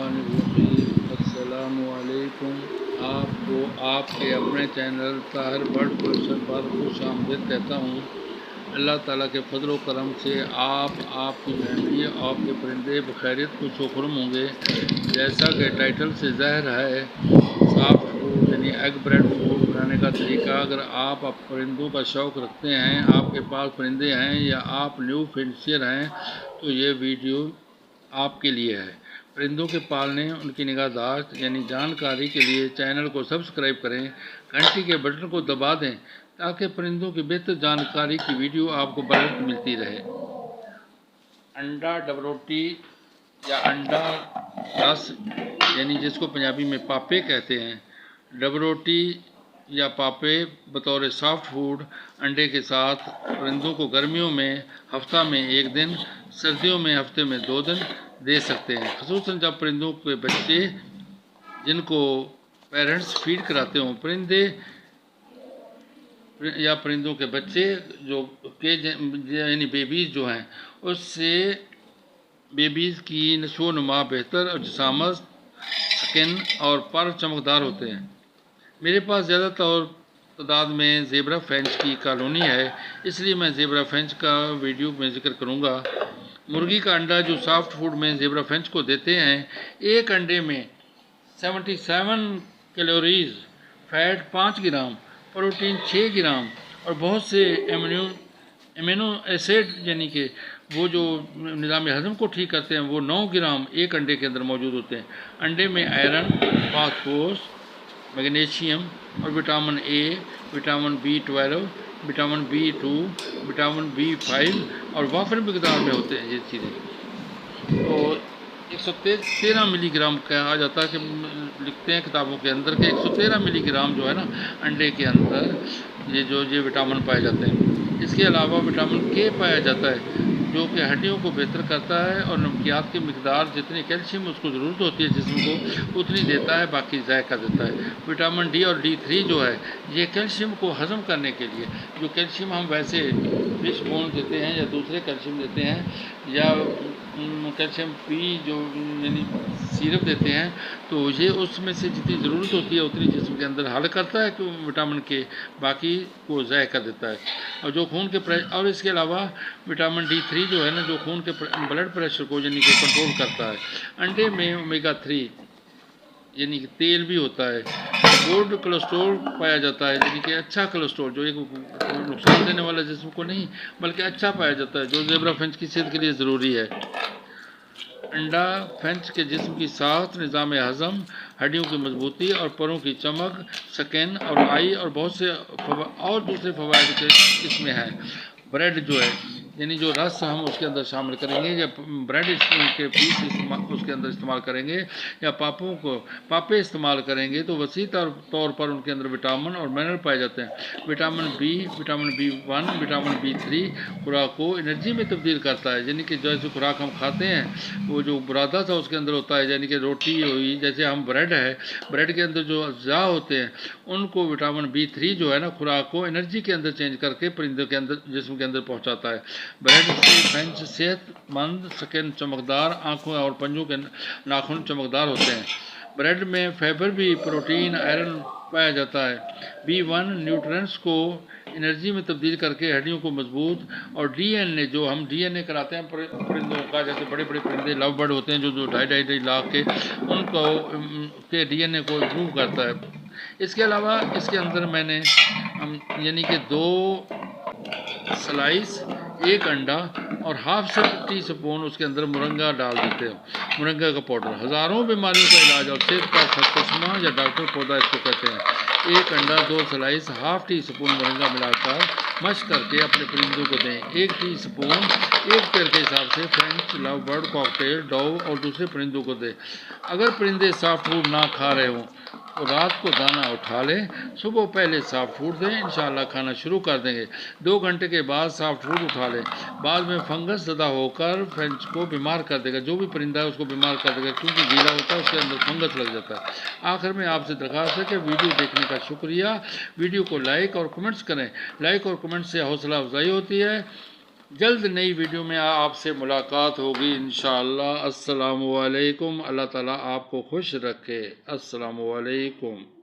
बिस्मिल्लाहिर्रहमानिर्रहीम। अस्सलामुअलैकुम। आपको आपके अपने चैनल ताहिर बर्ड कलेक्शन पर खुश आमदीद कहता हूँ। अल्लाह ताला के फजल करम से आपकी फैमिली, आपके परिंदे बखैरियत खुश खुरम होंगे। जैसा कि टाइटल से ज़ाहिर है, सॉफ्ट फूड यानी एग ब्रेड फूड बनाने का तरीका। अगर आप परिंदों का शौक़ रखते हैं, आपके पास परिंदे हैं या आप न्यू फेंसियर हैं, तो ये वीडियो आपके लिए है। परिंदों के पालने, उनकी निगाहदाश्त यानी जानकारी के लिए चैनल को सब्सक्राइब करें, घंटी के बटन को दबा दें ताकि परिंदों की बेहतर जानकारी की वीडियो आपको बर वक्त मिलती रहे। अंडा डबरोटी या अंडा रस यानी जिसको पंजाबी में पापे कहते हैं, डबरोटी या पापे बतौर सॉफ्ट फूड अंडे के साथ परिंदों को गर्मियों में हफ्ता में 1 दिन, सर्दियों में हफ्ते में 2 दिन दे सकते हैं। ख़ुसूसन जब परिंदों के बच्चे जिनको पेरेंट्स फीड कराते हों, परिंदे या परिंदों के बच्चे जो के यानी बेबीज़ जो हैं, उससे बेबीज़ की नशो नुमा बेहतर और जिसामत, स्किन और पर चमकदार होते हैं। मेरे पास ज़्यादातर तादाद में ज़ेबरा फ्रेंच की कॉलोनी है, इसलिए मैं ज़ेबरा फ्रेंच का वीडियो में जिक्र करूँगा। मुर्गी का अंडा जो सॉफ्ट फूड में ज़ेबरा फ्रेंच को देते हैं, एक अंडे में 77 कैलोरीज़, फैट 5 ग्राम, प्रोटीन 6 ग्राम और बहुत से एमिनो एसिड यानी कि वो जो निज़ाम हज़म को ठीक करते हैं, वो 9 ग्राम एक अंडे के अंदर मौजूद होते हैं। अंडे में आयरन, फास्फोरस, मैग्नीशियम और vitamin A, vitamin B12, vitamin B2, vitamin B5 और वाफर मकदार में होते हैं ये चीज़ें। तो 113 मिलीग्राम कहा जाता है कि लिखते हैं किताबों के अंदर कि 113 मिलीग्राम जो है ना अंडे के अंदर ये विटामिन पाए जाते हैं। इसके अलावा विटामिन के पाया जाता है जो कि हड्डियों को बेहतर करता है और नमकियात की मिकदार जितनी कैल्शियम उसको ज़रूरत होती है जिस्म को उतनी देता है, बाकी ज़ायका देता है। विटामिन डी और D3 जो है ये कैल्शियम को हज़म करने के लिए, जो कैल्शियम हम वैसे फिश बोन देते हैं या दूसरे कैल्शियम देते हैं या कैल्शियम पी जो यानी सिरप देते हैं, तो ये उसमें से जितनी ज़रूरत होती है उतनी जिस्म के अंदर हल करता है कि विटामिन के, बाकी को ज़ायका देता है। और जो खून के और इसके अलावा विटामिन D3 जो है ना, जो खून के ब्लड प्रेशर को यानी कि कंट्रोल करता है। अंडे में ओमेगा 3 यानी कि तेल भी होता है। गुड कोलेस्ट्रॉल पाया जाता है यानी कि अच्छा कोलेस्ट्रॉल, जो एक नुकसान देने वाला जिस्म को नहीं बल्कि अच्छा पाया जाता है, जो ज़ेबरा फ्रेंच की सेहत के लिए ज़रूरी है। अंडा फ्रेंच के जिस्म की साथ, निज़ाम हज़म, हड्डियों की मजबूती और परों की चमक, स्किन और आई और बहुत से और दूसरे फ़वाइद इसमें हैं। ब्रेड जो है यानी जो रस हम उसके अंदर शामिल करेंगे या ब्रेड के पीस उसके अंदर इस्तेमाल करेंगे या पापे इस्तेमाल करेंगे तो वसी तौर पर उनके अंदर विटामिन और मिनरल पाए जाते हैं। Vitamin B, vitamin B1, vitamin B3 खुराक को एनर्जी में तब्दील करता है। यानी कि जैसे खुराक हम खाते हैं वो जो बुरादा था उसके अंदर होता है, यानी कि रोटी हुई, जैसे हम ब्रेड है, ब्रेड के अंदर जो अज़्ज़ा होते हैं उनको विटामिन B3 जो है ना खुराक को एनर्जी के अंदर चेंज करके परिंदों के अंदर जिस्म के अंदर पहुंचाता है। ब्रेड से फ्रेंच सेहतमंद, स्किन चमकदार, आंखों और पंजों के नाखून चमकदार होते हैं। ब्रेड में फाइबर भी, प्रोटीन, आयरन पाया जाता है। B1 न्यूट्रिएंट्स को एनर्जी में तब्दील करके हड्डियों को मजबूत, और DNA जो हम DNA कराते हैं परिंदों का, जैसे बड़े बड़े परिंदे लव बर्ड होते हैं जो 2.5 लाख के, उनको के DNA को इम्प्रूव करता है। इसके अलावा इसके अंदर मैंने यानी कि 2 स्लाइस, 1 अंडा और हाफ टी स्पून उसके अंदर मुरंगा डाल देते हैं। मुरंगा का पाउडर हज़ारों बीमारियों का इलाज और सेहत का चश्मा या डॉक्टर पौधा इसको कहते हैं। 1 अंडा, 2 स्लाइस, हाफ टी स्पून मुरंगा मिलाकर मश करके अपने परिंदों को दें। 1 टी स्पून 1 पेड़ के हिसाब से French love bird cocktail, dove और दूसरे परिंदों को दें। अगर परिंदे सॉफ्ट फूड ना खा रहे हों तो रात को दाना उठा लें, सुबह पहले सॉफ्ट फूड दें, इंशाल्लाह खाना शुरू कर देंगे। 2 घंटे के बाद सॉफ्ट फूड उठा लें। बाद में फंगस ज़दा होकर फ्रेंच को बीमार कर देगा, जो भी परिंदा है उसको बीमार कर देगा, क्योंकि गीला होता है उसके अंदर फंगस लग जाता है। आखिर में आपसे दरख्वास्त है कि वीडियो देखने का शुक्रिया। वीडियो को लाइक और कमेंट्स करें। लाइक और कमेंट से हौसला अफजाई होती है जल्द नई वीडियो में आपसे मुलाकात होगी इंशाअल्लाह। अस्सलामु अलैकुम। अल्लाह ताला आपको खुश रखे। अस्सलामु अलैकुम।